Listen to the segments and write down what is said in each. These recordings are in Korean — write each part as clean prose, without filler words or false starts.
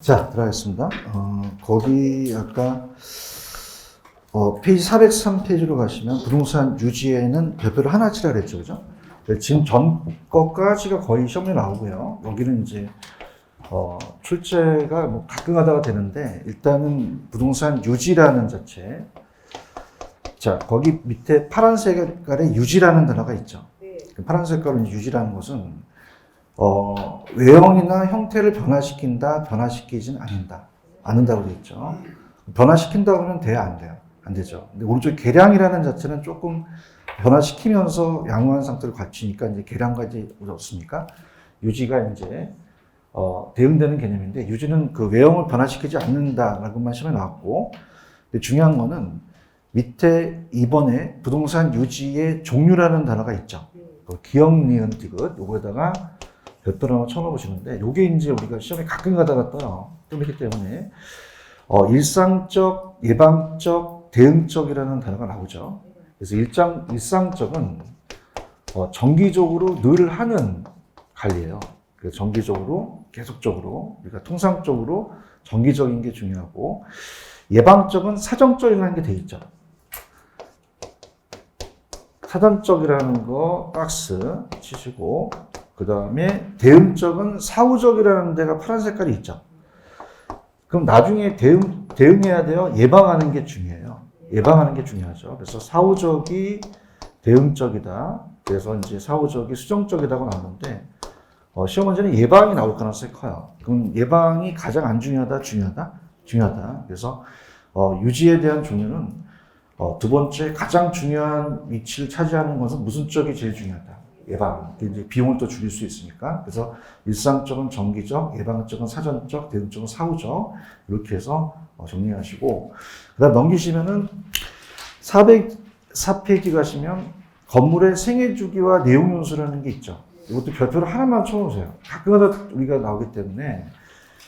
자, 들어가겠습니다. 거기 아까 페이지 403페이지로 가시면 부동산 유지에는 별표를 하나 치라 그랬죠, 그죠? 지금 전 것까지가 거의 시험에 나오고요. 여기는 이제 출제가 뭐 가끔 가다가 되는데 일단은 부동산 유지라는 자체. 자, 거기 밑에 파란 색깔에 유지라는 단어가 있죠. 그 파란 색깔은 유지라는 것은 외형이나 형태를 변화시킨다, 변화시키진 않는다고 되어 있죠. 변화시킨다고 하면 돼요, 안 돼요? 안 되죠. 근데 오른쪽 개량이라는 자체는 조금 변화시키면서 양호한 상태를 갖추니까 이제 개량까지 없습니까? 유지가 이제 대응되는 개념인데 유지는 그 외형을 변화시키지 않는다라고만 시험에 나왔고, 근데 중요한 거는 밑에 2번에 부동산 유지의 종류라는 단어가 있죠. 기역, 니은, 디귿 요거에다가 별도로 한번 쳐놓으시는데 요게 이제 우리가 시험에 가끔 가다가 뜨기 때문에 일상적, 예방적, 대응적이라는 단어가 나오죠. 그래서 일상적은 정기적으로 늘 하는 관리예요. 그래서 정기적으로, 계속적으로, 우리가 통상적으로 정기적인 게 중요하고, 예방적은 사전적이라는 게 돼 있죠. 사전적이라는 거 박스 치시고, 그 다음에 대응적은 사후적이라는 데가 파란 색깔이 있죠. 그럼 나중에 대응해야 돼요? 예방하는 게 중요해요. 예방하는 게 중요하죠. 그래서 사후적이 대응적이다. 그래서 이제 사후적이 수정적이라고 나오는데, 시험 문제는 예방이 나올 가능성이 커요. 그럼 예방이 가장 안 중요하다, 중요하다? 중요하다. 그래서, 유지에 대한 종류는, 두 번째 가장 중요한 위치를 차지하는 것은 무슨 쪽이 제일 중요하다? 예방. 이제 비용을 또 줄일 수 있으니까. 그래서 일상적은 정기적, 예방적은 사전적, 대응적은 사후적. 이렇게 해서 정리하시고. 그 다음 넘기시면은 404페이지 가시면 건물의 생애 주기와 내용 연수라는 게 있죠. 이것도 별표를 하나만 쳐놓으세요. 가끔가다 우리가 나오기 때문에.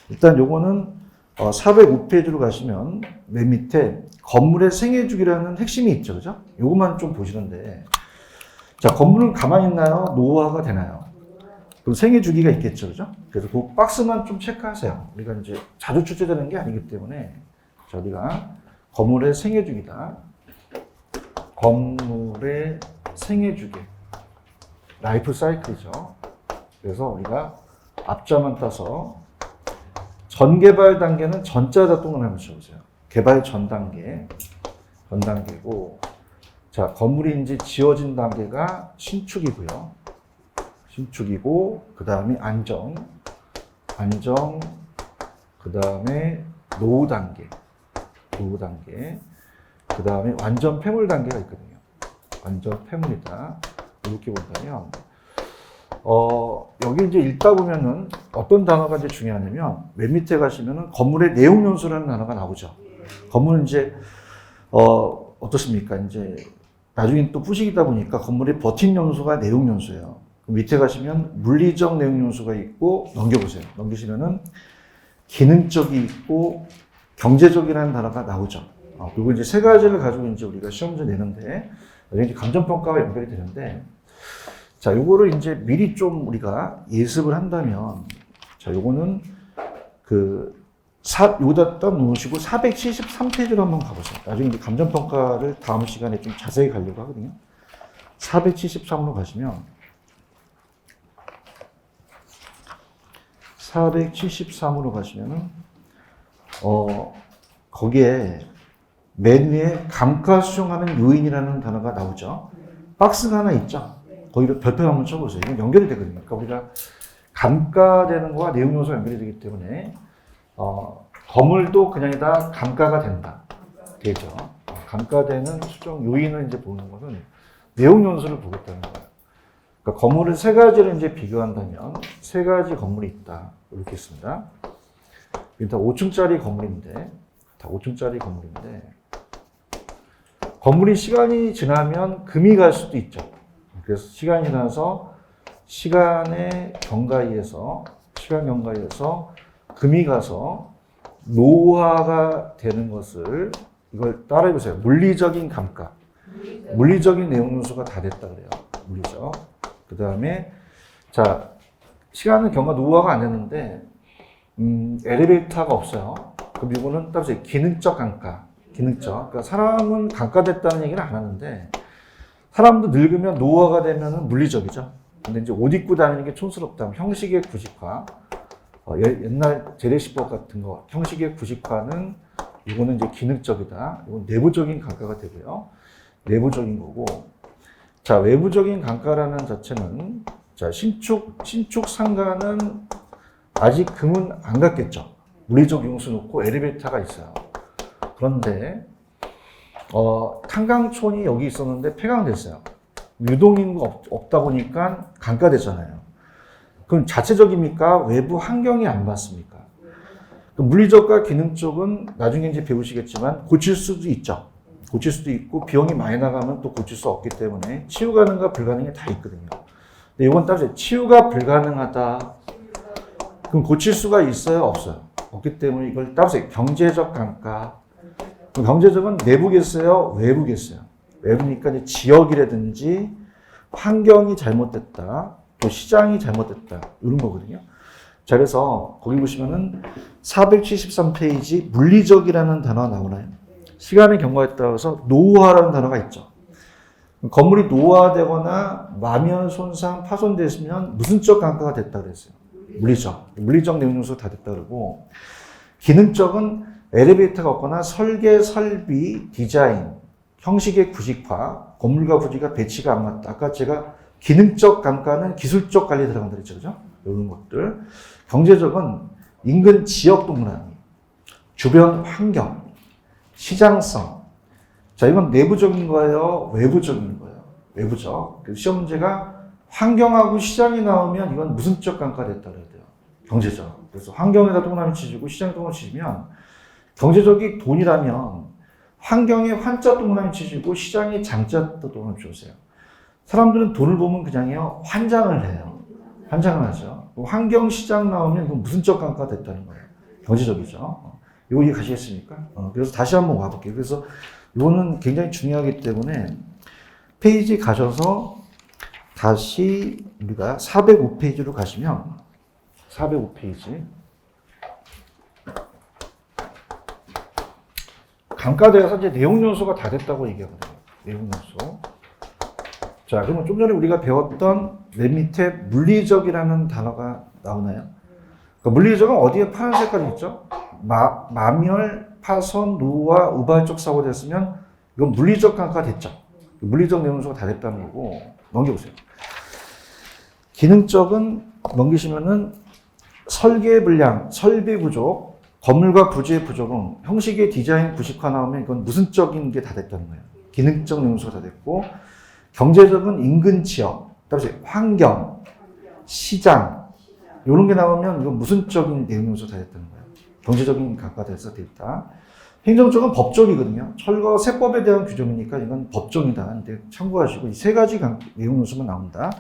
일단 요거는 405페이지로 가시면 맨 밑에 건물의 생애 주기라는 핵심이 있죠. 그죠? 요것만 좀 보시는데. 자, 건물은 가만히 있나요? 노후화가 되나요? 그럼 생애 주기가 있겠죠, 그죠? 그래서 그 박스만 좀 체크하세요. 우리가 이제 자주 출제되는 게 아니기 때문에, 자, 우리가 건물의 생애 주기다. 건물의 생애 주기. 라이프 사이클이죠. 그래서 우리가 앞자만 따서 전 개발 단계는 전자에다 동그라미 쳐보세요. 개발 전 단계고, 자, 건물이 이제 지어진 단계가 신축이고요. 신축이고, 그 다음에 안정, 그 다음에 노후 단계, 그 다음에 완전 폐물 단계가 있거든요. 완전 폐물이다. 이렇게 본다면, 여기 이제 읽다 보면은 어떤 단어가 이제 중요하냐면, 맨 밑에 가시면은 건물의 내용 연수라는 단어가 나오죠. 건물은 이제, 어떻습니까? 이제, 나중에 또 부식이다 보니까 건물의 버틴 연수가 내용 연수예요. 밑에 가시면 물리적 내용 연수가 있고, 넘겨보세요. 넘기시면은 기능적이 있고, 경제적이라는 단어가 나오죠. 그리고 이제 세 가지를 가지고 이제 우리가 시험 문제 내는데, 이제 감정평가와 연결이 되는데, 자, 요거를 이제 미리 좀 우리가 예습을 한다면, 자, 요거는 여기다 딱 놓으시고 473페이지로 한번 가보세요. 나중에 이제 감정평가를 다음 시간에 좀 자세히 가려고 하거든요. 473으로 가시면, 473으로 가시면은, 거기에 맨 위에 감가 수정하는 요인이라는 단어가 나오죠. 박스가 하나 있죠. 거기로 별표 한번 쳐보세요. 이건 연결이 되거든요. 그러니까 우리가 감가되는 거와 내용 요소가 연결이 되기 때문에, 건물도 그냥 다 감가가 된다. 되죠. 감가되는 수정 요인을 이제 보는 것은 내용 연수를 보겠다는 거예요. 그러니까 건물을 세 가지를 이제 비교한다면, 세 가지 건물이 있다. 이렇게 있습니다. 일단 5층짜리 건물인데, 건물이 시간이 지나면 금이 갈 수도 있죠. 그래서 시간이 지나서 시간 경과에서 금이 가서 노후화가 되는 것을 이걸 따라해 보세요. 물리적인 감가. 물리적인 내용 요소가 다 됐다 그래요. 물리적. 그 다음에 자, 시간은 경과 노후화가 안 됐는데 엘리베이터가 없어요. 그럼 이거는 따라서 기능적 강가, 기능적. 그러니까 사람은 강가됐다는 얘기는 안 하는데, 사람도 늙으면 노화가 되면 물리적이죠. 근데 이제 옷 입고 다니는 게 촌스럽다면 형식의 구식화, 옛날 재래시법 같은 거, 형식의 구식화는 이거는 이제 기능적이다. 이건 내부적인 강가가 되고요. 내부적인 거고, 자, 외부적인 강가라는 자체는, 자, 신축 상가는 아직 금은 안 갔겠죠. 물리적 용수 놓고 엘리베이터가 있어요. 그런데, 탄강촌이 여기 있었는데 폐강됐어요. 유동인구가 없다 보니까 강가됐잖아요. 그럼 자체적입니까? 외부 환경이 안 맞습니까? 물리적과 기능적은 나중에 이제 배우시겠지만 고칠 수도 있죠. 고칠 수도 있고 비용이 많이 나가면 또 고칠 수 없기 때문에 치유 가능과 불가능이 다 있거든요. 근데 이건 따로 치유가 불가능하다. 그럼 고칠 수가 있어요? 없어요? 없기 때문에 이걸 따로 경제적 강가. 그럼 경제적은 내부겠어요? 외부겠어요? 외부니까 이제 지역이라든지 환경이 잘못됐다. 또 시장이 잘못됐다. 이런 거거든요. 자, 그래서 거기 보시면은 473페이지 물리적이라는 단어가 나오나요? 시간의 경과에 따라서 노후화라는 단어가 있죠. 건물이 노후화되거나 마면, 손상, 파손됐으면 무슨적 강가가 됐다 그랬어요. 물리적 내용 요소 다 됐다 그러고, 기능적은 엘리베이터가 없거나 설계, 설비, 디자인, 형식의 구식화, 건물과 부지가 배치가 안 맞다. 아까 제가 기능적 강가는 기술적 관리에 들어간다 그랬죠. 그죠? 이런 것들. 경제적은 인근 지역 동그라미, 주변 환경, 시장성. 자, 이건 내부적인 거예요? 외부적인 거예요? 외부적. 시험 문제가 환경하고 시장이 나오면 이건 무슨적 강가 됐다 그래야 돼요. 경제적. 그래서 환경에다 동그라미 치시고 시장에 동그라미 치시면 경제적이 돈이라면 환경에 환자 동그라미 치시고 시장에 장자 동그라미 치우세요. 사람들은 돈을 보면 그냥요 환장을 해요. 환장을 하죠. 환경 시장 나오면 이건 무슨적 강가 됐다는 거예요. 경제적이죠. 이거 이해 가시겠습니까? 그래서 다시 한번 와볼게요. 그래서 이거는 굉장히 중요하기 때문에 페이지 가셔서 다시 우리가 405페이지로 가시면 405페이지 강가대에서 이제 내용 요소가 다 됐다고 얘기하거든요. 내용 요소. 자, 그러면 좀 전에 우리가 배웠던 맨 밑에 물리적이라는 단어가 나오나요? 그러니까 물리적은 어디에 파란 색깔이 있죠? 마멸, 파손, 노후와 우발적 사고 됐으면 이건 물리적 강가가 됐죠. 물리적 내용 요소가 다 됐다는 거고, 넘겨보세요. 기능적은 넘기시면은 설계 불량, 설비 부족, 건물과 부지의 부족은 형식의 디자인 구식화 나오면 이건 무슨적인 게 다 됐다는 거예요. 기능적 내용 요소가 다 됐고, 경제적은 인근 지역, 따라서 환경, 시장 이런 게 나오면 이건 무슨적인 내용 요소 다 됐다는 거예요. 경제적인 강가가 돼서 됐다. 행정적은 법적이거든요. 철거 세법에 대한 규정이니까 이건 법정이다. 근데 참고하시고 이 세 가지 내용 요소만 나온다.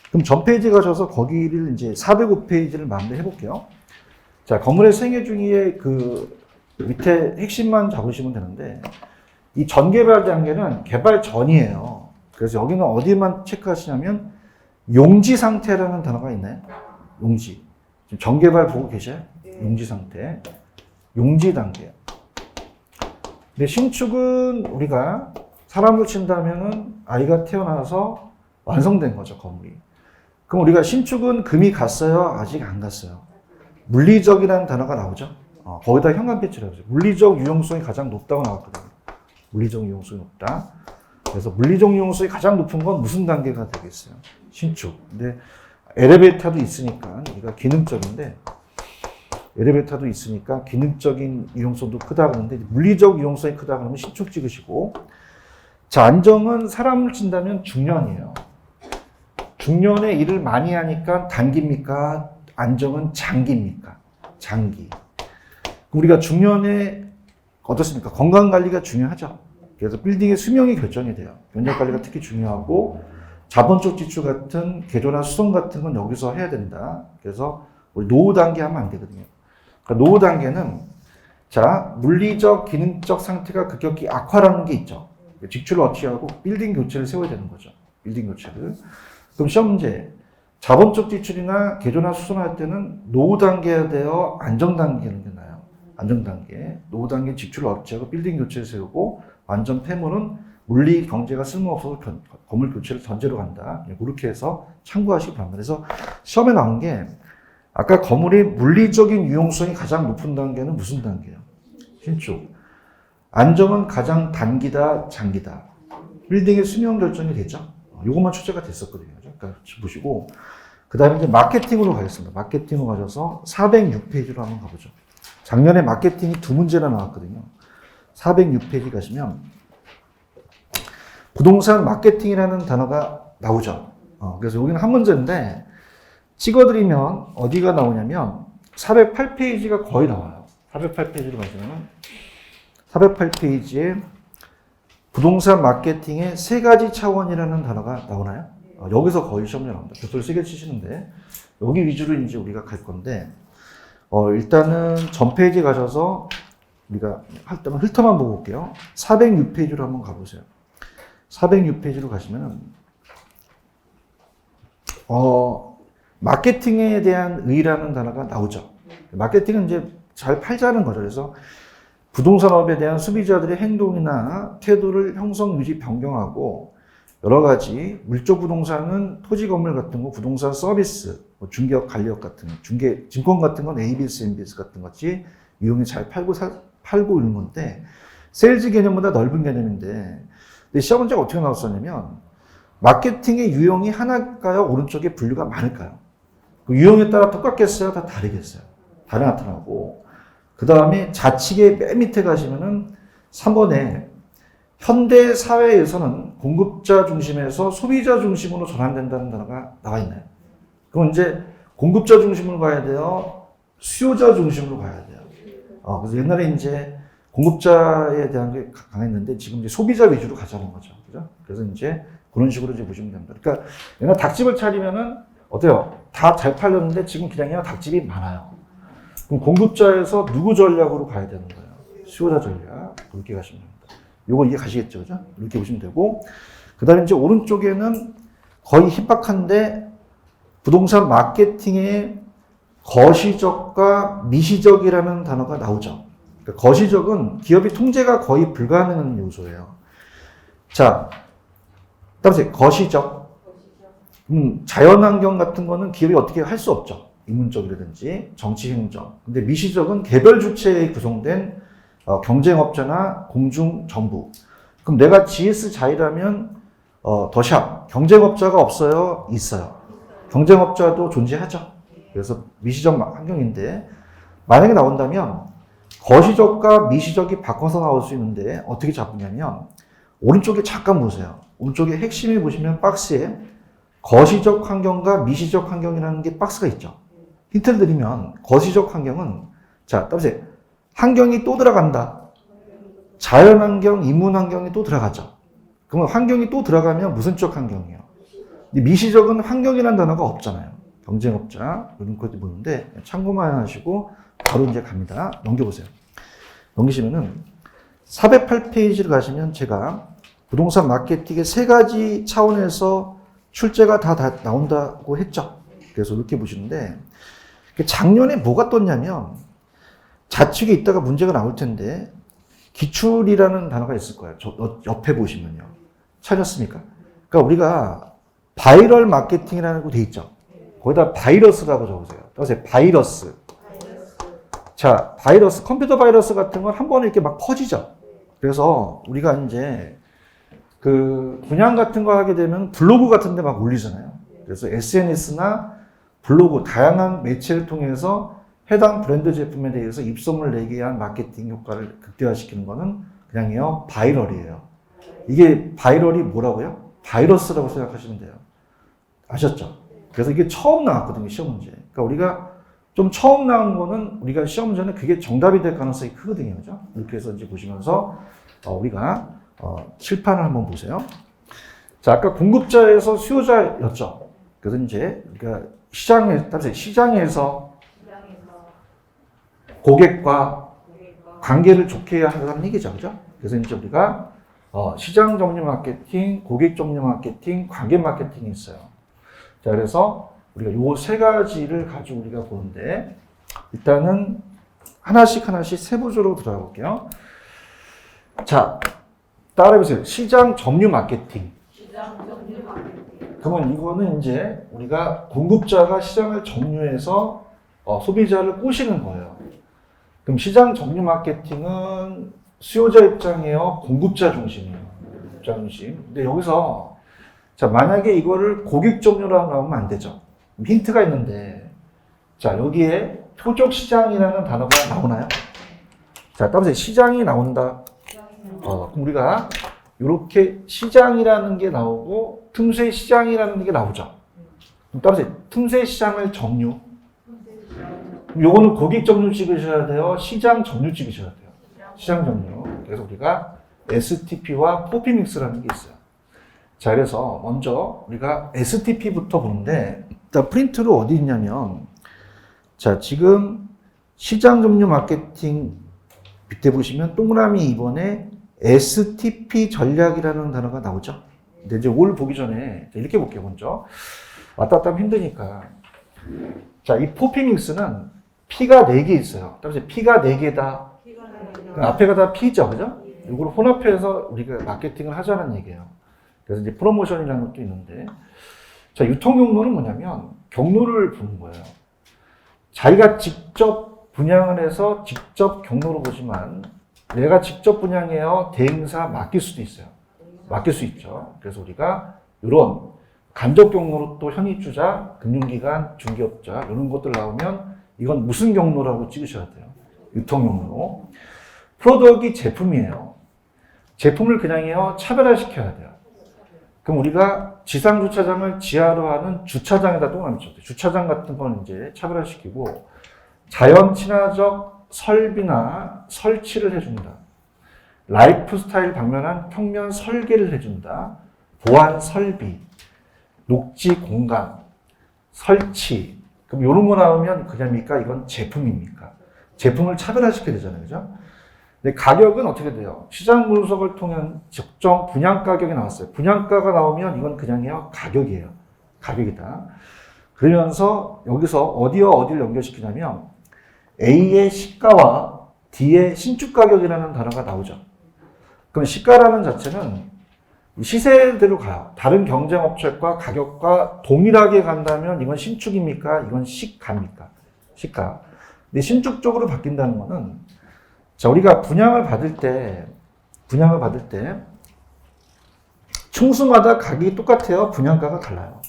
그럼 전 페이지 가셔서 거기를 이제 405페이지를 마무리해 볼게요. 자, 건물의 생애 중에 그 밑에 핵심만 잡으시면 되는데 이 전개발 단계는 개발 전이에요. 그래서 여기는 어디만 체크하시냐면 용지 상태라는 단어가 있나요? 용지. 지금 전개발 보고 계셔요? 용지 상태. 용지 단계. 근데 신축은 우리가 사람으로 친다면은 아이가 태어나서 완성된 거죠, 건물이. 그럼 우리가 신축은 금이 갔어요? 아직 안 갔어요? 물리적이라는 단어가 나오죠? 거기다 현관 배치를 하죠. 물리적 유용성이 가장 높다고 나왔거든요. 물리적 유용성이 높다. 그래서 물리적 유용성이 가장 높은 건 무슨 단계가 되겠어요? 신축. 근데 엘리베이터도 있으니까 우리가 기능적인데 엘리베이터도 있으니까 기능적인 유용성도 크다 그러는데 물리적 유용성이 크다 그러면 신축 찍으시고, 자, 안정은 사람을 친다면 중년이에요. 중년에 일을 많이 하니까 단기입니까? 안정은 장기입니까? 장기. 우리가 중년에 어떻습니까? 건강관리가 중요하죠. 그래서 빌딩의 수명이 결정이 돼요. 면적관리가 특히 중요하고 자본적 지출 같은 개조나 수송 같은 건 여기서 해야 된다. 그래서 우리 노후 단계 하면 안 되거든요. 그러니까 노후 단계는 자, 물리적, 기능적 상태가 급격히 악화라는 게 있죠. 직출을 어떻게 하고 빌딩 교체를 세워야 되는 거죠. 빌딩 교체를. 그럼 시험 문제. 자본적 지출이나 개조나 수선할 때는 노후 단계에 대어 안정 단계는 게 나요. 안정 단계. 노후 단계 지출을 억제하고 빌딩 교체를 세우고 완전 폐물은 물리 경제가 쓸모없어서 건물 교체를 전제로 간다. 그렇게 해서 참고하시기 바랍니다. 그래서 시험에 나온 게 아까 건물의 물리적인 유용성이 가장 높은 단계는 무슨 단계예요? 신축. 안정은 가장 단기다, 장기다. 빌딩의 수명 결정이 되죠. 이것만 출제가 됐었거든요. 그러니까 보시고 그 다음에 이제 마케팅으로 가겠습니다. 마케팅으로 가셔서 406페이지로 한번 가보죠. 작년에 마케팅이 2문제나 나왔거든요. 406페이지 가시면 부동산 마케팅이라는 단어가 나오죠. 그래서 여기는 한 문제인데 찍어드리면 어디가 나오냐면 408페이지가 거의 나와요. 408페이지로 가시면 408페이지에 부동산 마케팅의 3가지 차원이라는 단어가 나오나요? 여기서 거의 시험에 나옵니다. 교수를 3개 치시는데 여기 위주로 이제 우리가 갈 건데 일단은 전 페이지 가셔서 우리가 훑어만 보고 올게요. 406페이지로 한번 가보세요. 406페이지로 가시면 마케팅에 대한 의의라는 단어가 나오죠. 마케팅은 이제 잘 팔자는 거죠. 그래서 부동산업에 대한 소비자들의 행동이나 태도를 형성, 유지, 변경하고 여러 가지 물적 부동산은 토지 건물 같은 거, 부동산 서비스, 중개업, 관리업 같은 거, 증권 같은 건 ABS, MBS 같은 것이 이용해 잘 팔고 있는 건데 세일즈 개념보다 넓은 개념인데 근데 시험 문제가 어떻게 나왔었냐면 마케팅의 유형이 하나일까요? 오른쪽에 분류가 많을까요? 그 유형에 따라 똑같겠어요? 다 다르겠어요? 다르게 나타나고 그 다음에 좌측에 맨 밑에 가시면은 3번에 현대 사회에서는 공급자 중심에서 소비자 중심으로 전환된다는 단어가 나와 있나요? 그럼 이제 공급자 중심으로 가야 돼요? 수요자 중심으로 가야 돼요? 그래서 옛날에 이제 공급자에 대한 게 강했는데 지금 이제 소비자 위주로 가자는 거죠. 그죠? 그래서 이제 그런 식으로 이제 보시면 됩니다. 그러니까 옛날 닭집을 차리면은 어때요? 다 잘 팔렸는데 지금 기량이랑 닭집이 많아요. 그럼 공급자에서 누구 전략으로 가야 되는 거예요? 수요자 전략. 그렇게 가시면 됩니다. 요거 이해 가시겠죠? 그죠? 이렇게 보시면 되고. 그 다음에 이제 오른쪽에는 거의 희박한데 부동산 마케팅의 거시적과 미시적이라는 단어가 나오죠. 그러니까 거시적은 기업이 통제가 거의 불가능한 요소예요. 자, 다음에 거시적. 자연환경 같은 거는 기업이 어떻게 할 수 없죠. 인문적이라든지 정치행정. 근데 미시적은 개별 주체에 구성된 경쟁업자나 공중정부. 그럼 내가 GS 자이라면 더샵. 경쟁업자가 없어요? 있어요. 경쟁업자도 존재하죠. 그래서 미시적 환경인데 만약에 나온다면 거시적과 미시적이 바꿔서 나올 수 있는데 어떻게 잡느냐면 오른쪽에 잠깐 보세요. 오른쪽에 핵심에 보시면 박스에 거시적 환경과 미시적 환경이라는 게 박스가 있죠. 힌트를 드리면 거시적 환경은 자, 따보세요. 환경이 또 들어간다. 자연환경, 인문환경이 또 들어가죠. 그러면 환경이 또 들어가면 무슨 쪽 환경이에요? 미시적은 환경이라는 단어가 없잖아요. 경쟁업자 이런 것도 보는데 참고만 하시고 바로 이제 갑니다. 넘겨보세요. 넘기시면은 408페이지를 가시면 제가 부동산 마케팅의 3가지 차원에서 출제가 다 나온다고 했죠. 그래서 이렇게 보시는데 작년에 뭐가 떴냐면 좌측에 있다가 문제가 나올 텐데 기출이라는 단어가 있을 거예요. 옆에 보시면요. 찾았습니까? 그러니까 우리가 바이럴 마케팅이라는 거 돼 있죠. 거기다 바이러스라고 적으세요. 따라서 바이러스. 자, 바이러스, 컴퓨터 바이러스 같은 건 한 번에 이렇게 막 퍼지죠. 그래서 우리가 이제 그 분양 같은 거 하게 되면 블로그 같은 데 막 올리잖아요. 그래서 SNS나 블로그, 다양한 매체를 통해서 해당 브랜드 제품에 대해서 입소문을 내기 위한 마케팅 효과를 극대화시키는 거는 그냥요, 바이럴이에요. 이게 바이럴이 뭐라고요? 바이러스라고 생각하시면 돼요. 아셨죠? 그래서 이게 처음 나왔거든요, 시험 문제. 그러니까 우리가 좀 처음 나온 거는 우리가 시험 문제는 그게 정답이 될 가능성이 크거든요. 그죠? 이렇게 해서 이제 보시면서 우리가 칠판을 한번 보세요. 자, 아까 공급자에서 수요자였죠. 그래서 이제 그러니까 시장에서 고객과 관계를 좋게 해야 한다는 얘기죠. 그죠? 그래서 이제 우리가 시장 점유 마케팅, 고객 점유 마케팅, 관계 마케팅이 있어요. 자, 그래서 우리가 요 세 가지를 가지고 우리가 보는데, 일단은 하나씩 세부적으로 들어가 볼게요. 자, 따라해보세요. 시장 점유 마케팅. 그러면 이거는 이제 우리가 공급자가 시장을 점유해서 소비자를 꼬시는 거예요. 그럼 시장 점유 마케팅은 수요자 입장이에요? 공급자 중심이에요? 공급자 중심. 근데 여기서 자, 만약에 이거를 고객 점유라고 나오면 안 되죠. 힌트가 있는데, 자, 여기에 표적 시장이라는 단어가 나오나요? 자, 따라서 시장이 나온다. 그럼 우리가 이렇게 시장이라는 게 나오고 틈새 시장이라는 게 나오죠. 따라서 틈새 시장을 점유. 요거는 고객 점유 찍으셔야 돼요. 시장 점유 찍으셔야 돼요. 시장 점유. 그래서 우리가 STP와 포피믹스라는 게 있어요. 자, 그래서 먼저 우리가 STP부터 보는데, 일단 프린트를 어디 있냐면, 자, 지금 시장 점유 마케팅 밑에 보시면 동그라미 2번에 STP 전략이라는 단어가 나오죠. 근데 이제 올 보기 전에 이렇게 볼게요, 먼저. 왔다 갔다 하면 힘드니까. 자, 이 포피믹스는 P가 4개 있어요. 따라서 P가 4개다. 앞에가 다 P죠, 그죠? 이걸 혼합해서 우리가 마케팅을 하자는 얘기예요. 그래서 이제 프로모션이라는 것도 있는데, 자, 유통 경로는 뭐냐면 경로를 보는 거예요. 자기가 직접 분양을 해서 직접 경로로 보지만, 내가 직접 분양해요, 대행사 맡길 수도 있어요. 맡길 수 있죠. 그래서 우리가 이런 간접 경로로 또 현입주자, 금융기관, 중개업자 이런 것들 나오면 이건 무슨 경로라고 찍으셔야 돼요. 유통 경로. 프로덕이 제품이에요. 제품을 그냥 해요, 차별화시켜야 돼요. 그럼 우리가 지상주차장을 지하로 하는 주차장에다 동그라미 쳤대요. 주차장 같은 건 이제 차별화시키고, 자연 친화적 설비나 설치를 해준다. 라이프 스타일 방면한 평면 설계를 해준다. 보안 설비, 녹지 공간, 설치. 그럼 이런 거 나오면 그냥입니까? 이건 제품입니까? 제품을 차별화시켜야 되잖아요. 그죠? 근데 가격은 어떻게 돼요? 시장 분석을 통한 적정 분양 가격이 나왔어요. 분양가가 나오면 이건 그냥요, 가격이에요. 가격이다. 그러면서 여기서 어디와 어디를 연결시키냐면 A의 시가와 D의 신축 가격이라는 단어가 나오죠. 그럼 시가라는 자체는 시세대로 가요. 다른 경쟁업체과 가격과 동일하게 간다면 이건 신축입니까? 이건 시가입니까? 시가. 근데 신축 쪽으로 바뀐다는 거는, 자, 우리가 분양을 받을 때 층수마다 가격이 똑같아요. 분양가가 달라요.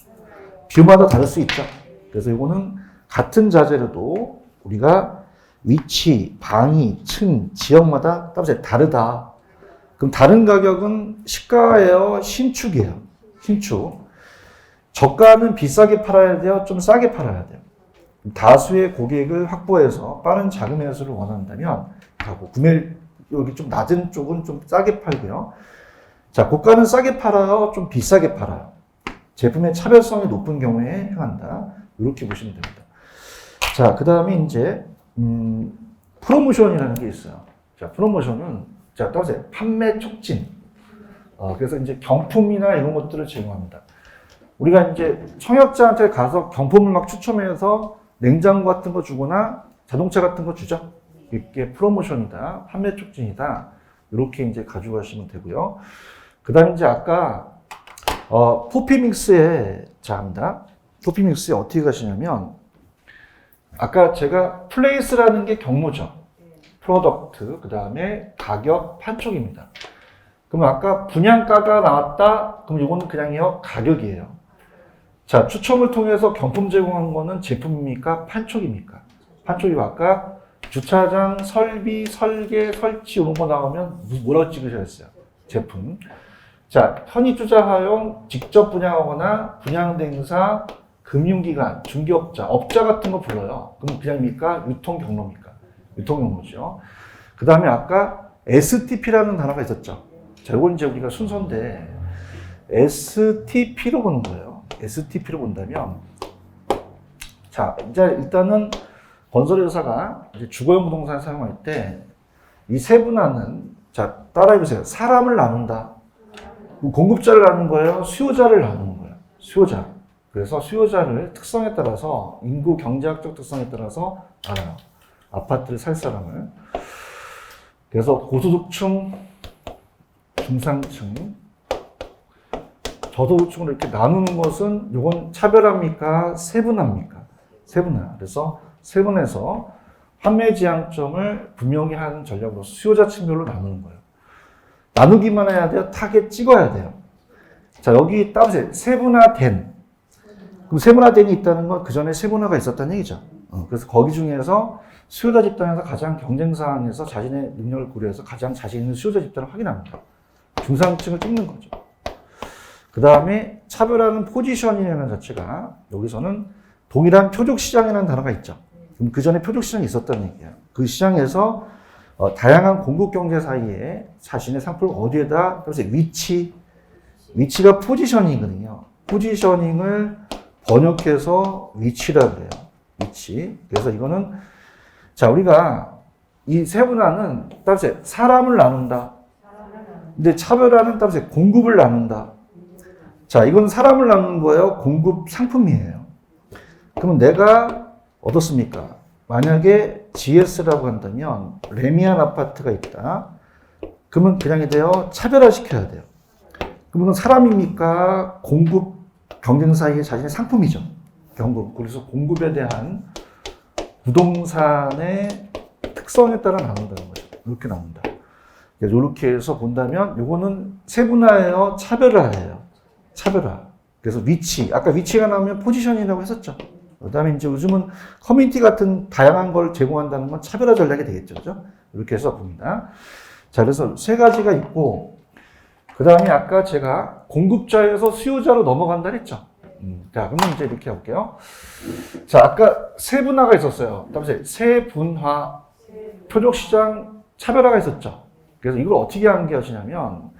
뷰마다 다를 수 있죠. 그래서 이거는 같은 자재로도 우리가 위치, 방위, 층, 지역마다 따라서 다르다. 그럼 다른 가격은 시가예요, 신축이에요. 신축. 저가는 비싸게 팔아야 돼요, 좀 싸게 팔아야 돼요. 다수의 고객을 확보해서 빠른 자금 회수를 원한다면 하고, 구매 여기 좀 낮은 쪽은 좀 싸게 팔고요. 자, 고가는 싸게 팔아요, 좀 비싸게 팔아요. 제품의 차별성이 높은 경우에 행한다. 이렇게 보시면 됩니다. 자, 그 다음에 이제 프로모션이라는 게 있어요. 자, 프로모션은 자, 따라서 판매 촉진. 그래서 이제 경품이나 이런 것들을 제공합니다. 우리가 이제 청약자한테 가서 경품을 막 추첨해서 냉장고 같은 거 주거나 자동차 같은 거 주죠. 이게 프로모션이다, 판매 촉진이다. 이렇게 이제 가져가시면 되고요. 그 다음에 이제 아까 포피믹스에 자 합니다. 포피믹스에 어떻게 가시냐면, 아까 제가 플레이스라는 게 경로죠. 프로덕트, 그 다음에 가격, 판촉입니다. 그럼 아까 분양가가 나왔다? 그럼 이거는 그냥요, 가격이에요. 자, 추첨을 통해서 경품 제공한 거는 제품입니까? 판촉입니까? 판촉이고, 아까 주차장, 설비, 설계, 설치 이런 거 나오면 뭐라고 찍으셔야 했어요? 제품. 자, 현입주자 하용, 직접 분양하거나 분양대행사, 금융기관, 중개업자, 업자 같은 거 불러요. 그럼 그냥입니까? 유통경로입니까? 유통경로죠. 그 다음에 아까 STP라는 단어가 있었죠. 자, 이건 이제 우리가 순서인데, STP로 보는 거예요. STP로 본다면, 자, 이제 일단은 건설회사가 이제 주거용 부동산을 사용할 때 이 세분화는, 자, 따라해보세요. 사람을 나눈다. 공급자를 나누는 거예요? 수요자를 나누는 거예요? 수요자. 그래서 수요자를 특성에 따라서 인구 경제학적 특성에 따라서 알아요. 아파트를 살 사람을. 그래서 고소득층, 중상층, 저소득층으로 이렇게 나누는 것은 이건 차별합니까? 세분합니까? 세분화. 그래서 세분해서 판매 지향점을 분명히 하는 전략으로서 수요자 층별로 나누는 거예요. 나누기만 해야 돼요? 타겟 찍어야 돼요. 자, 여기 따보세요. 세분화된. 그럼 세분화된이 있다는 건 그 전에 세분화가 있었다는 얘기죠. 그래서 거기 중에서 수요자 집단에서 가장 경쟁 사항에서 자신의 능력을 고려해서 가장 자신 있는 수요자 집단을 확인합니다. 중상층을 찍는 거죠. 그 다음에 차별화는 포지셔닝이라는 자체가 여기서는 동일한 표적 시장이라는 단어가 있죠. 그럼 그 전에 표적 시장이 있었다는 얘기예요. 그 시장에서 다양한 공급 경제 사이에 자신의 상품을 어디에다, 그래서 위치가 포지셔닝이거든요. 포지셔닝을 번역해서 위치라 그래요. 위치. 그래서 이거는, 자, 우리가 이 세분화는 따라서 사람을 나눈다. 근데 차별화는 따라서 공급을 나눈다. 자, 이건 사람을 나누는 거예요. 공급 상품이에요. 그러면 내가 어떻습니까? 만약에 GS라고 한다면 레미안 아파트가 있다. 그러면 그냥이 돼요. 차별화시켜야 돼요. 그러면 사람입니까? 공급 경쟁 사이에 자신의 상품이죠. 경급. 그래서 공급에 대한 부동산의 특성에 따라 나눈다는 거죠. 이렇게 나눈다. 그래서 이렇게 해서 본다면 이거는 세분화예요. 차별화예요. 차별화. 그래서 위치. 아까 위치가 나오면 포지션이라고 했었죠. 그 다음에 이제 요즘은 커뮤니티 같은 다양한 걸 제공한다는 건 차별화 전략이 되겠죠. 그죠? 이렇게 해서 봅니다. 자, 그래서 세 가지가 있고, 그 다음에 아까 제가 공급자에서 수요자로 넘어간다 했죠. 자, 그러면 이제 이렇게 해볼게요. 자, 아까 세분화가 있었어요. 다음에 세분화, 표적시장 차별화가 있었죠. 그래서 이걸 어떻게 암기하시냐면,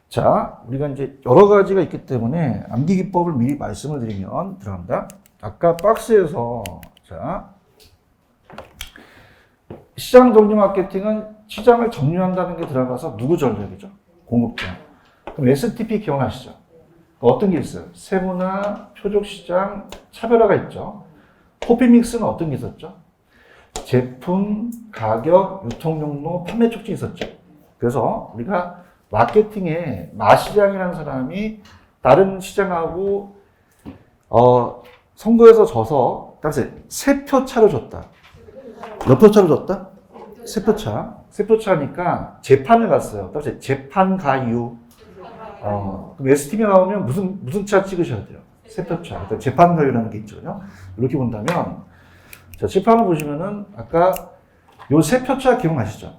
자, 우리가 이제 여러 가지가 있기 때문에 암기 기법을 미리 말씀을 드리면 들어갑니다. 아까 박스에서, 자, 시장 정리 마케팅은 시장을 정리한다는 게 들어가서 누구 전략이죠? 공급자. 그럼 STP 기억나시죠? 어떤 게 있어요? 세분화, 표적시장, 차별화가 있죠. 코피믹스는 어떤 게 있었죠? 제품, 가격, 유통용로, 판매 촉진이 있었죠. 그래서 우리가 마케팅에 마시장이라는 사람이 다른 시장하고 선거에서 져서 따라서 세 표 차로 졌다. 몇 표 차로 졌다? 세 표 차. 세 표 차니까 재판을 갔어요. 따라서 재판 가유. 그럼 STP 나오면 무슨 차 찍으셔야 돼요? 세 표 차. 그러니까 재판 가유라는 게 있죠. 이렇게 본다면, 자, 재판을 보시면은 아까 요 세 표 차 기억나시죠?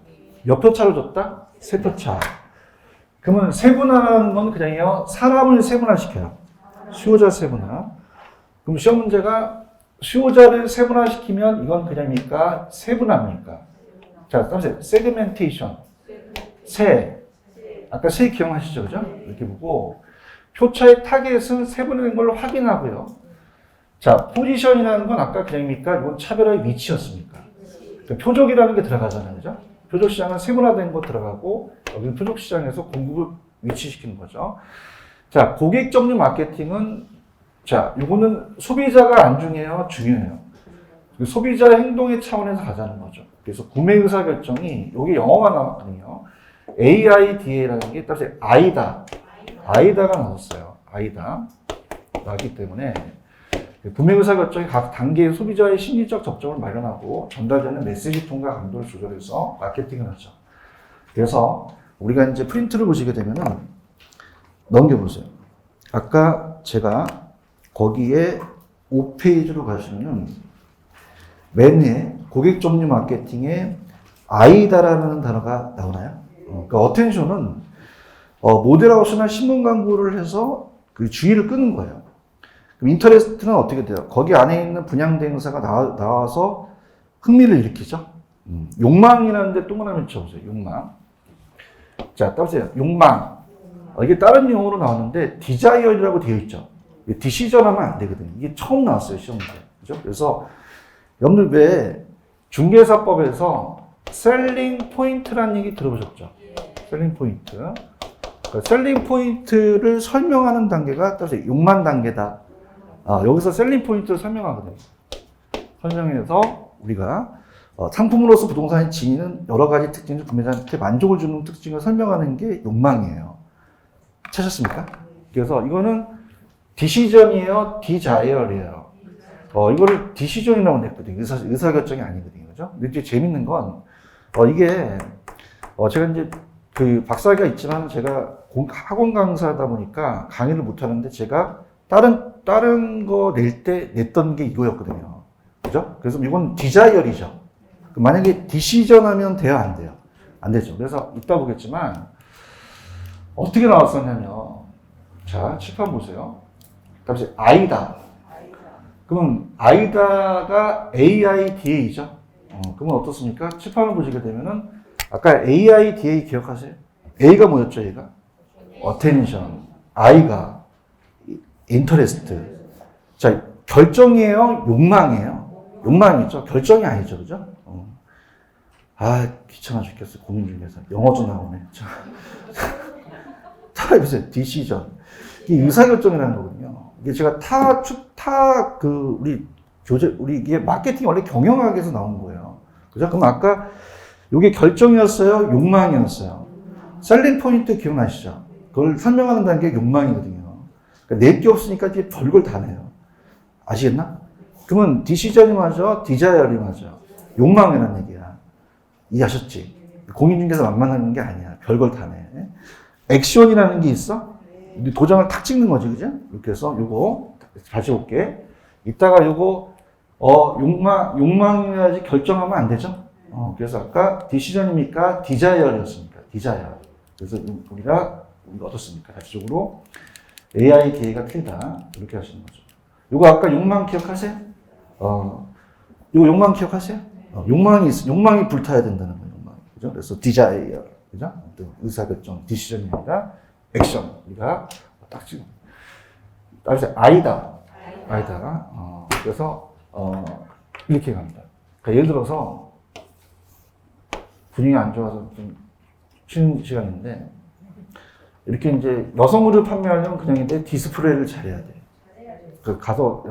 몇 표 차로 졌다? 세 표 차. 그러면 세분화라는 건 그냥요, 사람을 세분화시켜요. 수요자 세분화. 그럼 시험 문제가 수요자를 세분화시키면 이건 그냥입니까? 세분화입니까? 자, 따라서 세그멘테이션. 아까 세 기억하시죠? 그죠? 이렇게 보고 표차의 타겟은 세분화된 걸 확인하고요. 자, 포지션이라는 건 아까 그냥입니까? 이건 차별화의 위치였습니까? 그러니까 표적이라는 게 들어가잖아요. 그죠? 표적 시장은 세분화된 거 들어가고 여기는 표적 시장에서 공급을 위치시키는 거죠. 자, 고객 정리 마케팅은 자, 이거는 소비자가 안중해요, 중요해요. 소비자의 행동의 차원에서 가자는 거죠. 그래서 구매 의사 결정이 여기 영어가 나왔거든요. AIDA라는 게 따라서 아이다가 나왔어요. 아이다 나왔기 때문에 구매 의사 결정이 각 단계의 소비자의 심리적 접점을 마련하고 전달되는 메시지 톤과 강도를 조절해서 마케팅을 하죠. 그래서 우리가 이제 프린트를 보시게 되면은 넘겨보세요. 아까 제가 거기에 5페이지로 가시면은 맨 위에 고객 점유 마케팅에 아이다라는 단어가 나오나요? 그러니까 어텐션은 모델하우스나 신문 광고를 해서 그 주의를 끄는 거예요. 그럼 인터레스트는 어떻게 돼요? 거기 안에 있는 분양 대행사가 나와서 흥미를 일으키죠. 욕망이라는 데 동그라미 쳐보세요. 욕망. 자, 따보세요. 욕망. 이게 다른 용어로 나왔는데 디자이어라고 되어 있죠. 디시전 하면 안 되거든요. 이게 처음 나왔어요. 시험 문제. 그죠? 그래서 여러분들 왜 중개사법에서 셀링 포인트라는 얘기 들어보셨죠? 셀링 포인트. 그러니까 셀링 포인트를 설명하는 단계가 따라서 욕망 단계다. 여기서 셀링 포인트를 설명하거든요. 설명해서 우리가 상품으로서 부동산이 지니는 여러 가지 특징을 구매자한테 만족을 주는 특징을 설명하는 게 욕망이에요. 찾았습니까? 그래서 이거는 디시전이에요, 디자이어예요. 이거를 디시전이라고 냈거든요. 의사결정이 아니거든요. 그죠? 근데 이제 재밌는 건, 이게, 제가 이제 그 박사가 있지만 제가 학원 강사다 보니까 강의를 못 하는데 제가 다른 거 냈던 게 이거였거든요. 그죠? 그래서 이건 디자이어이죠. 만약에 디시전 하면 돼요, 안 돼요? 안 되죠. 그래서 이따 보겠지만, 어떻게 나왔었냐면, 자, 칠판 보세요. 다시 아이다. 그러면 아이다가 AIDA죠. 그러면 어떻습니까? 칠판을 보시게 되면은 아까 AIDA 기억하세요? A가 뭐였죠? A가 attention, I가 interest. 자, 결정이에요? 욕망이에요? 욕망이죠. 결정이 아니죠, 그죠? 귀찮아 죽겠어. 고민 중에서 영어도 나오네. 자, 보세요. decision. 이게 의사결정이라는 거거든요. 이게 제가 우리 이게 마케팅 원래 경영학에서 나온 거예요. 그죠? 그럼 아까 이게 결정이었어요? 욕망이었어요? 셀링 포인트 기억나시죠? 그걸 설명하는 단계가 욕망이거든요. 그러니까 낼 게 없으니까 이제 별걸 다 내요. 아시겠나? 그러면 디시전이 맞아? 디자이어이 맞아? 욕망이라는 얘기야. 이해하셨지? 공인중개사 만만한 게 아니야. 별걸 다 내. 액션이라는 게 있어? 도장을 탁 찍는 거지, 그죠? 이렇게 해서 요거 다시 볼게. 이따가 요거 욕망이라지 결정하면 안 되죠? 그래서 아까 디시전입니까? 디자이어였습니까? 디자이어. 그래서 우리가 어떻습니까? 다시적으로 AIDA가 틀리다. 이렇게 하시는 거죠. 요거 아까 욕망 기억하세요? 요거 욕망 기억하세요? 욕망이 불타야 된다는 거예요, 욕망. 그죠? 그래서 디자이어. 그죠? 의사결정, 디시전이 아니라 액션. 우리가 딱 지금. 따라서 아이다. 그래서, 이렇게 갑니다. 그러니까 예를 들어서, 분위기 안 좋아서 좀 쉬는 시간인데, 이렇게 이제 여성물을 판매하려면 그냥인데 디스플레이를 잘해야 돼. 그 가서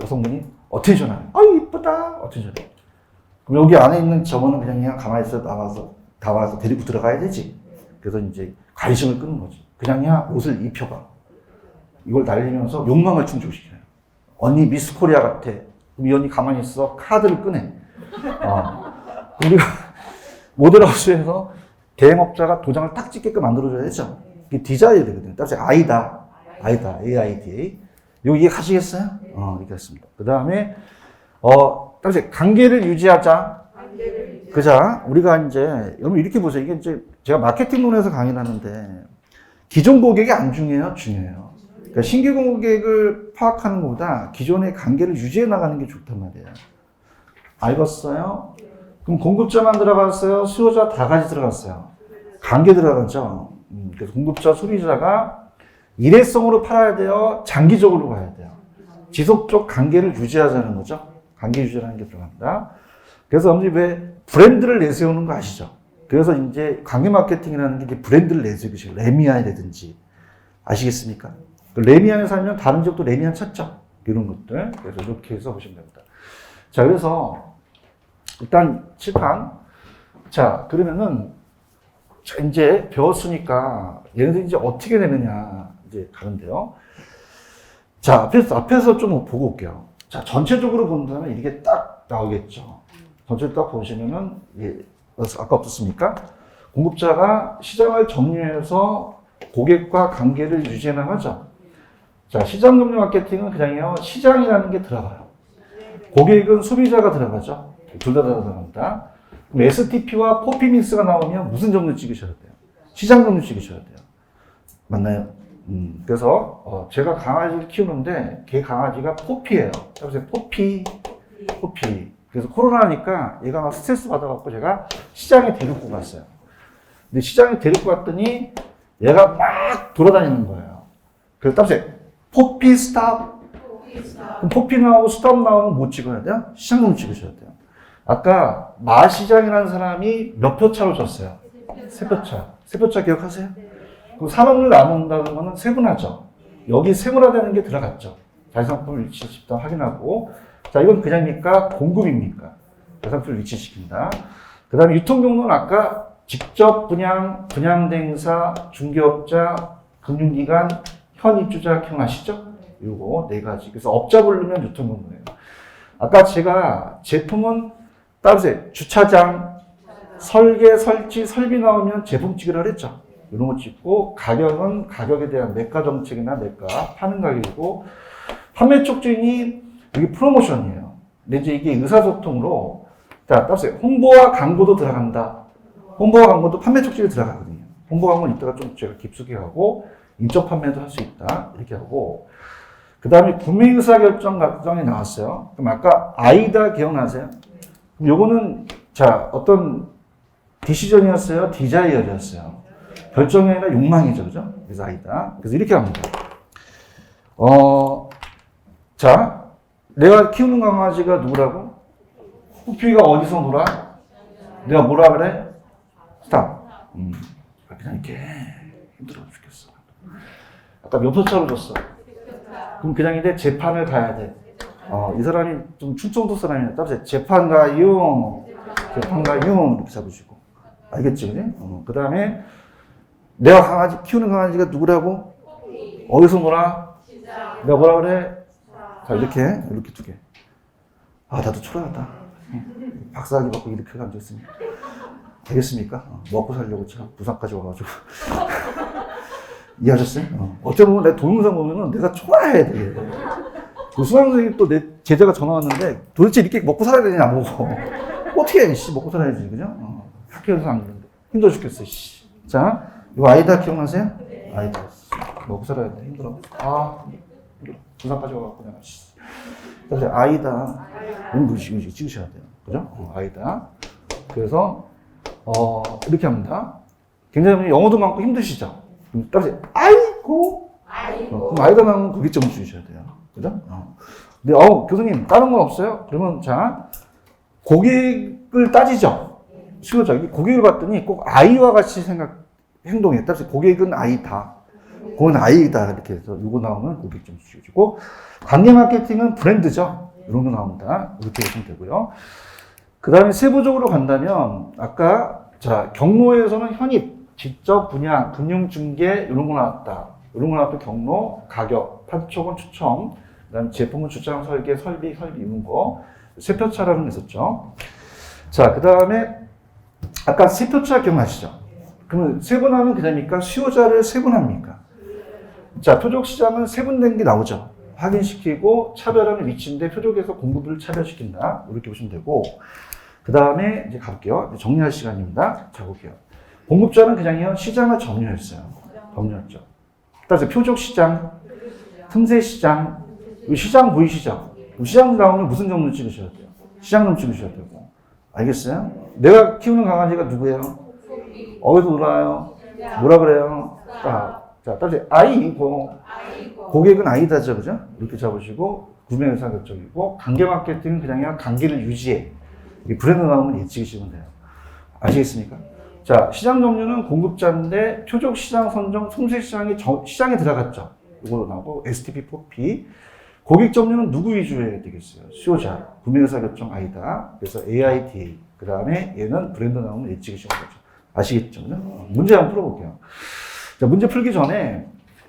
여성분이 어텐션을 하는. 이쁘다. 어텐션. 그럼 여기 안에 있는 점원은 그냥 가만히 있어 나와서 데리고 들어가야 되지. 그래서 이제 관심을 끄는 거지. 그냥야 옷을 입혀봐. 이걸 날리면서 욕망을 충족시켜요. 언니 미스 코리아 같아. 그럼 이 언니 가만히 있어. 카드를 꺼내. 우리가 모델하우스에서 대행업자가 도장을 딱 찍게끔 만들어줘야 되죠. 이게 디자이어거든요. 따라서 아이다, AIDA. 이거 이해하시겠어요? 이렇게 했습니다. 그 다음에, 따라서 관계를 유지하자. 그자, 우리가 이제, 여러분 이렇게 보세요. 이게 이제 제가 마케팅론에서 강의를 하는데, 기존 고객이 안 중요해요? 중요해요. 그러니까 신규 고객을 파악하는 것보다 기존의 관계를 유지해 나가는 게 좋단 말이에요. 알겠어요? 그럼 공급자만 들어갔어요? 수요자 다 같이 들어갔어요? 관계 들어가죠. 그래서 공급자, 소비자가 일회성으로 팔아야 돼요? 장기적으로 가야 돼요? 지속적 관계를 유지하자는 거죠. 관계 유지라는 게 들어갑니다. 그래서 왜 브랜드를 내세우는 거 아시죠? 그래서 이제 관계 마케팅이라는 게 이제 브랜드를 내세우기 시작해요. 레미안이라든지. 아시겠습니까? 레미안에 살면 다른 지역도 레미안 찾죠? 이런 것들. 그래서 이렇게 해서 보시면 됩니다. 자, 그래서 일단 칠판. 자, 그러면은 이제 배웠으니까 얘네들이 이제 어떻게 되느냐 이제 가는데요. 자, 앞에서 좀 보고 올게요. 자, 전체적으로 본다면 이게 딱 나오겠죠. 전체적으로 딱 보시면은 아까 어떻습니까? 공급자가 시장을 점유해서 고객과 관계를 유지해 나가죠. 자, 시장 점유 마케팅은 그냥요, 시장이라는 게 들어가요. 고객은 소비자가 들어가죠. 둘 다 들어갑니다. 그럼 STP와 포피믹스가 나오면 무슨 점을 찍으셔야 돼요? 시장 점을 찍으셔야 돼요. 맞나요? 그래서 제가 강아지를 키우는데 걔 강아지가 포피예요. 그래서 포피. 그래서 코로나니까 얘가 막 스트레스 받아갖고 제가 시장에 데리고 갔어요. 근데 시장에 데리고 갔더니 얘가 막 돌아다니는 거예요. 그래서 따라서 포피 스탑. 그럼 포피 나오고 스탑 나오면 뭐 찍어야 돼요? 시장점 찍으셔야 돼요. 아까 마시장이라는 사람이 몇 표 차로 졌어요? 세 표 차. 세 표 차 기억하세요? 그럼 산업을 나눈다는 거는 세분화죠. 여기 세분화되는 게 들어갔죠. 자회상품을 위치 집단 확인하고, 자, 이건 그냥입니까? 공급입니까? 자회상품을 위치시킨다. 그 다음에 유통 경로는 아까 직접 분양, 분양대행사, 중개업자, 금융기관, 현입주자 기억나시죠? 요거 네 가지. 그래서 업자 부르면 유통 경로예요. 아까 제가 제품은 따르세요. 주차장, 설계, 설치, 설비 나오면 제품 찍으라 그랬죠. 이런 거 찍고, 가격은 가격에 대한 매가 정책이나 매가, 파는 가격이고, 판매 촉진이 이게 프로모션이에요. 근데 이제 이게 의사소통으로, 자, 따르세요. 홍보와 광고도 들어간다. 홍보와 광고도 판매 촉진에 들어가거든요. 홍보 광고는 이따가 좀 제가 깊숙이 하고, 인적 판매도 할 수 있다. 이렇게 하고, 그 다음에 구매 의사결정 과정이 나왔어요. 그럼 아까 아이다 기억나세요? 그럼 요거는, 자, 어떤 디시전이었어요? 디자이어였어요. 결정이 아니라 욕망이죠. 그죠? 그래서 아이다. 그래서 이렇게 합니다. 자, 내가 키우는 강아지가 누구라고? 호피가 어디서 놀아? 내가 뭐라 그래? 스탑. 그냥 이렇게 힘들어 죽겠어. 아까 몇 표차로 줬어? 그럼 그냥 이제 재판을 가야 돼. 이 사람이 좀 충청도 사람이네. 따라서 재판가용, 재판가용 이렇게 잡으시고. 알겠지, 그지? 그 다음에 내가 강아지, 키우는 강아지가 누구라고? 어디서 놀아? 내가 뭐라 그래? 자, 이렇게 두 개. 나도 초라하다. 박사학위 받고 이렇게 앉아있으니까. 되겠습니까? 먹고 살려고 참 부산까지 와가지고. 이해하셨어요? 어떻게 보면 내 동영상 보면은 내가 초라해, 되게. 그 수강생이 또 내 제자가 전화 왔는데 도대체 이렇게 먹고 살아야 되냐, 나보고. 어떻게 해, 씨, 먹고 살아야지, 그죠? 학교에서 안 그러는데. 힘들어 죽겠어, 씨. 자, 이거 아이다 기억나세요? 아이다. 먹고 살아야 돼, 힘들어. 부산까지 와갖고 내가, 씨. 그래서 아이다. 이런 거 찍으셔야 돼요. 그죠? 아이다. 그래서, 이렇게 합니다. 굉장히 영어도 많고 힘드시죠? 따라서 아이고. 그럼 아이다 나오면 고객점을 주셔야 돼요. 그죠? 근데 교수님 다른 건 없어요? 그러면 자 고객을 따지죠. 수요자 고객을 봤더니 꼭 아이와 같이 행동해. 따라서 고객은 아이다. 그건 아이다 이렇게 해서 이거 나오면 고객점 주시고 관계 마케팅은 브랜드죠. 이런 거 나옵니다. 이렇게 보시면 되고요. 그 다음에 세부적으로 간다면 아까 자 경로에서는 현입 직접 분양, 금융중개 이런 거 나왔다. 이런 거 나왔던 경로, 가격, 판촉은 추첨, 그다음 제품은 주장, 설계, 설비 이런 거 세표차라는 게 있었죠. 자, 그 다음에 아까 세표차 기억나시죠? 그러면 세분화는 그냥입니까? 수요자를 세분합니까? 자, 표적 시장은 세분된 게 나오죠. 확인시키고 차별하는 위치인데 표적에서 공급을 차별시킨다. 이렇게 보시면 되고 그 다음에 이제 가볼게요. 정리할 시간입니다. 자, 볼게요. 공급자는 그냥요, 시장을 점유했어요. 점유했죠. 따라서 표적 시장, 틈새 시장, 시장 보이시죠? 시장 나오면 무슨 점을 찍으셔야 돼요? 시장 점 찍으셔야 되고. 알겠어요? 내가 키우는 강아지가 누구예요? 어디서 놀아요? 뭐라 그래요? 자, 따라서 아이고. 고객은 아이다죠, 그죠? 이렇게 잡으시고, 구매 의사 결정이고, 관계 마케팅은 그냥 관계를 유지해. 브랜드 나오면 예 찍으시면 돼요. 아시겠습니까? 자, 시장 점유는 공급자인데 표적 시장 선정, 틈새 시장이 시장에 들어갔죠. 이걸로 나오고 STP, 포피. 고객 점유는 누구 위주로 해야 되겠어요? 수요자, 구매 의사 결정 아이다. 그래서 AIDA. 그 다음에 얘는 브랜드 나오면 예 찍으시는 거죠. 아시겠죠? 문제 한번 풀어볼게요. 자, 문제 풀기 전에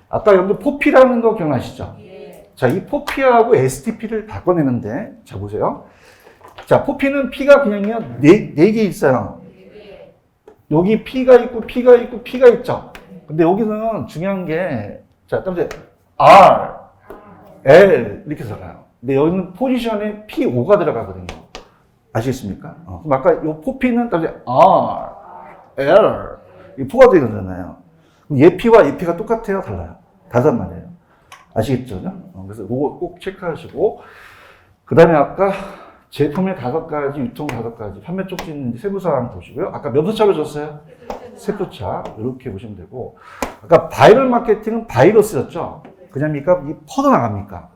아까 여러분들 포피라는 거 기억나시죠? 자, 이 포피하고 STP를 바꿔내는데 자, 보세요. 자, 포피는 P가 그냥요, 네 개 있어요. 여기 P가 있고, P가 있고, P가 있죠. 근데 여기는 중요한 게, 자, 따라서 R, L 이렇게 들어가요. 근데 여기는 포지션에 P5가 들어가거든요. 아시겠습니까? 그럼 아까 이 포피는 따라서 R, L, 이 포가 들어가잖아요. 그럼 얘 P와 얘 P가 똑같아요? 달라요? 다르단 말이에요. 아시겠죠? 그래서 이거 꼭 체크하시고, 그 다음에 아까 제품의 5가지, 유통 5가지, 판매 쪽지는 세부사항 보시고요. 아까 몇 표차로 줬어요? 세 표차. 이렇게 보시면 되고. 아까 바이럴 마케팅은 바이러스였죠? 그냥입니까? 이 퍼져나갑니까?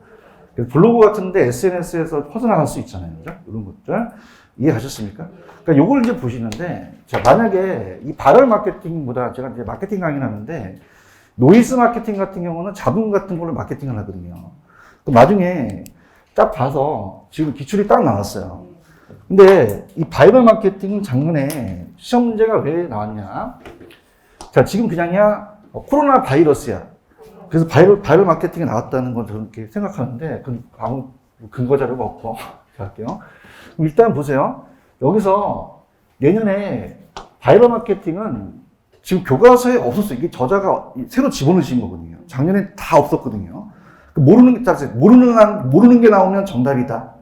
블로그 같은데 SNS에서 퍼져나갈 수 있잖아요. 그죠? 이런 것들. 이해하셨습니까? 그러니까 요걸 이제 보시는데, 자, 만약에 이 바이럴 마케팅보다 제가 이제 마케팅 강의를 하는데, 노이즈 마케팅 같은 경우는 자본 같은 걸로 마케팅을 하거든요. 나중에 딱 봐서 지금 기출이 딱 나왔어요. 근데 이 바이럴 마케팅은 작년에 시험 문제가 왜 나왔냐? 자, 지금 그냥이야 코로나 바이러스야. 그래서 바이럴 마케팅이 나왔다는 걸 저는 이렇게 생각하는데 아무 근거 자료가 없고 할게요. 일단 보세요. 여기서 내년에 바이럴 마케팅은 지금 교과서에 없었어요. 이게 저자가 새로 집어넣으신 거거든요. 작년에 다 없었거든요. 모르는 게 나오면 정답이다.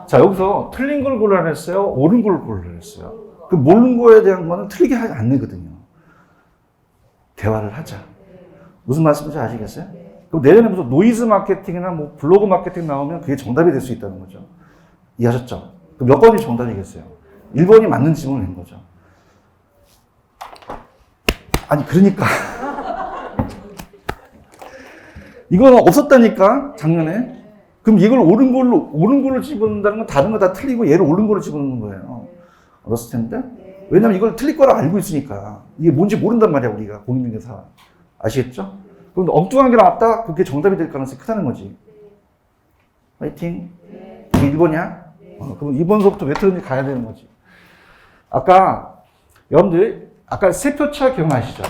자, 여기서 틀린 걸 고르라 했어요? 옳은 걸 고르라 했어요? 그 모르는 거에 대한 거는 틀리게 하지 않거든요. 대화를 하자. 무슨 말씀인지 아시겠어요? 그럼 내년에 무슨 노이즈 마케팅이나 뭐 블로그 마케팅 나오면 그게 정답이 될 수 있다는 거죠. 이해하셨죠? 그럼 몇 번이 정답이겠어요? 1번이 맞는 질문을 낸 거죠. 아니, 그러니까. 이건 없었다니까, 작년에. 그럼 이걸 옳은 걸로 집어넣는다는 건 다른 거 다 틀리고 얘를 옳은 걸로 집어넣는 거예요. 알았을 텐데? 왜냐면 이걸 틀릴 거라 알고 있으니까. 이게 뭔지 모른단 말이야, 우리가. 공인중개사. 아시겠죠? 그럼 엉뚱한 게 나왔다? 그게 정답이 될 가능성이 크다는 거지. 화이팅. 이게 1번이야? 그럼 2번서부터 왜 틀렸는지 가야 되는 거지. 여러분들, 아까 세표차 기억나시죠?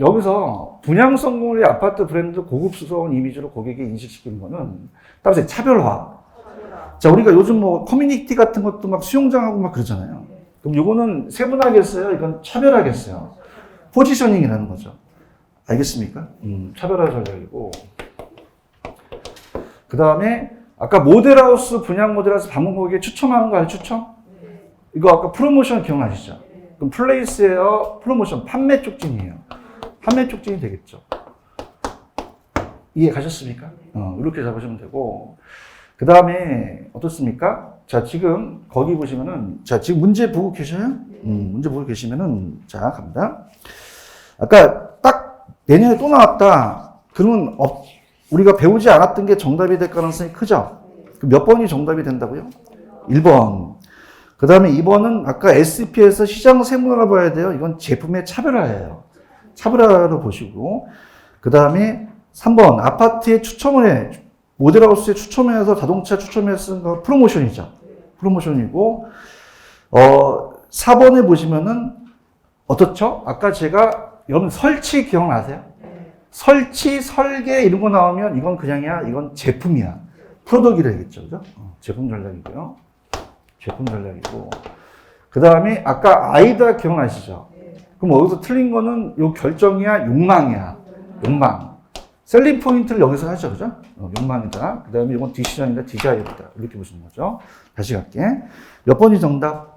여기서 분양 성공률의 아파트 브랜드 고급스러운 이미지로 고객이 인식시키는 거는 따라서 차별화. 자, 우리가 요즘 뭐 커뮤니티 같은 것도 막 수영장하고 막 그러잖아요. 그럼 요거는 세분화겠어요? 이건 차별화겠어요? 포지셔닝이라는 거죠. 알겠습니까? 차별화 전략이고. 그 다음에 아까 모델하우스, 분양 모델하우스 방문 고객에 추첨하는 거 아니에요? 추첨? 이거 아까 프로모션 기억나시죠? 그럼 플레이스예요? 프로모션, 판매 촉진이에요. 판매 촉진이 되겠죠. 이해 가셨습니까? 이렇게 잡으시면 되고. 그 다음에 어떻습니까? 자, 지금 거기 보시면은, 자, 지금 문제 보고 계셔요? 문제 보고 계시면은, 자, 갑니다. 아까 딱 내년에 또 나왔다. 그러면 우리가 배우지 않았던 게 정답이 될 가능성이 크죠? 그럼 몇 번이 정답이 된다고요? 1번. 그 다음에 2번은 아까 SP에서 시장 세분화를 봐야 돼요. 이건 제품의 차별화예요. 차별화로 보시고. 그 다음에 3번. 아파트에 추첨을 해. 모델하우스에 추첨해서 자동차 추첨해서 쓴 거 프로모션이죠. 프로모션이고. 4번에 보시면은 어떻죠? 아까 제가 여러분 설치 기억나세요? 설치, 설계 이런 거 나오면 이건 그냥이야. 이건 제품이야. 프로덕이라겠죠. 그죠? 제품 전략이고요. 제품 전략이고. 그 다음에 아까 아이다 기억나시죠? 그럼 여기서 틀린 거는 요 결정이야, 욕망이야. 욕망. 셀링 포인트를 여기서 하죠. 그죠? 욕망이다. 그 다음에 이건 디시전이다, 디자이어다. 이렇게 보시는 거죠. 다시 갈게. 몇 번이 정답?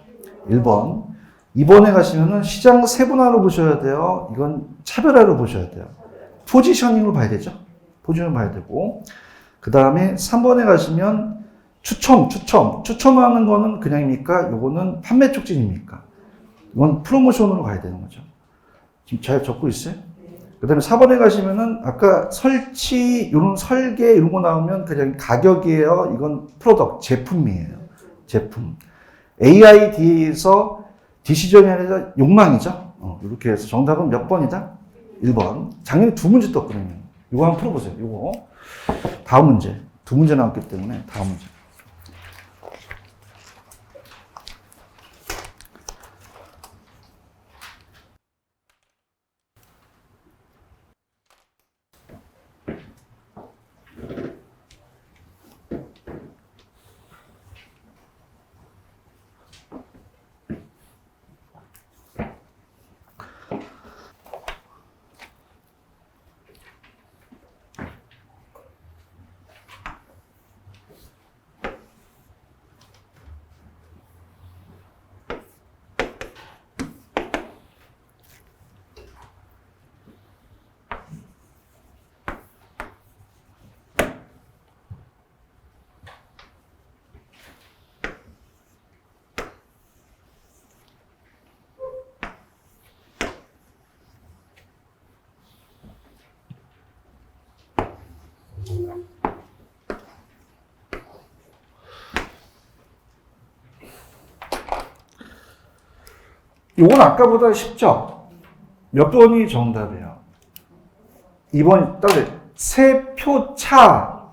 1번. 2번에 가시면은 시장 세분화로 보셔야 돼요. 이건 차별화로 보셔야 돼요. 포지셔닝으로 봐야 되죠. 포지션을 봐야 되고. 그 다음에 3번에 가시면 추첨하는 거는 그냥입니까? 요거는 판매 촉진입니까? 이건 프로모션으로 가야 되는 거죠. 지금 잘 적고 있어요? 그 다음에 4번에 가시면은 아까 설치, 요런 설계 이런 거 나오면 그냥 가격이에요. 이건 프로덕트, 제품이에요. 제품. AID에서 디시전이 아니라 욕망이죠. 이렇게 해서 정답은 몇 번이다? 1번. 작년에 2문제 떴거든요. 이거 한번 풀어보세요. 이거. 다음 문제. 2문제 나왔기 때문에 다음 문제. 이건 아까보다 쉽죠? 몇 번이 정답이에요? 2번이 따로 세표차.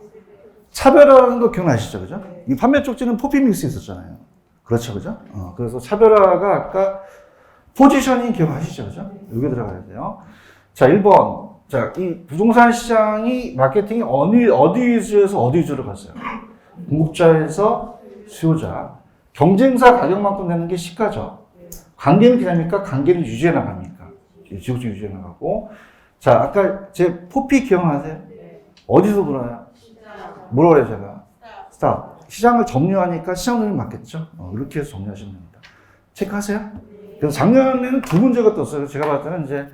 차별화라는 거 기억나시죠? 그죠? 이 판매 쪽지는 포피믹스 있었잖아요. 그렇죠. 그죠? 그래서 차별화가 아까 포지셔닝 기억하시죠? 그죠? 여기 들어가야 돼요. 자, 1번. 자, 이 부동산 시장이 마케팅이 어디 위주에서 어디 위주로 갔어요? 공급자에서 수요자. 경쟁사 가격만큼 내는 게 시가죠. 관계는 기납니까? 관계는 유지해 나갑니까? 지속적 유지해 나가고. 자, 아까 제 포피 기억나세요? 어디서 돌아요? 뭐라고 그래요, 제가? 스탑. 시장을 정리하니까 시장 논리 맞겠죠? 이렇게 해서 정리하시면 됩니다. 체크하세요? 그래서 작년에는 두 문제가 떴어요. 제가 봤을 때는 이제,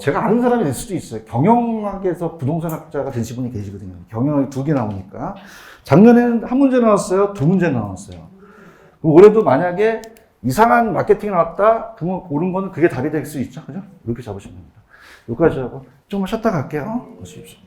제가 아는 사람이 될 수도 있어요. 경영학에서 부동산학자가 되신 분이 계시거든요. 경영학이 두 개 나오니까. 작년에는 한 문제 나왔어요. 두 문제 나왔어요. 그럼 올해도 만약에 이상한 마케팅이 나왔다? 그러면 옳은 거는 그게 답이 될 수 있죠. 그죠? 이렇게 잡으시면 됩니다. 여기까지 하고, 조금만 쉬었다 갈게요. 보십시오.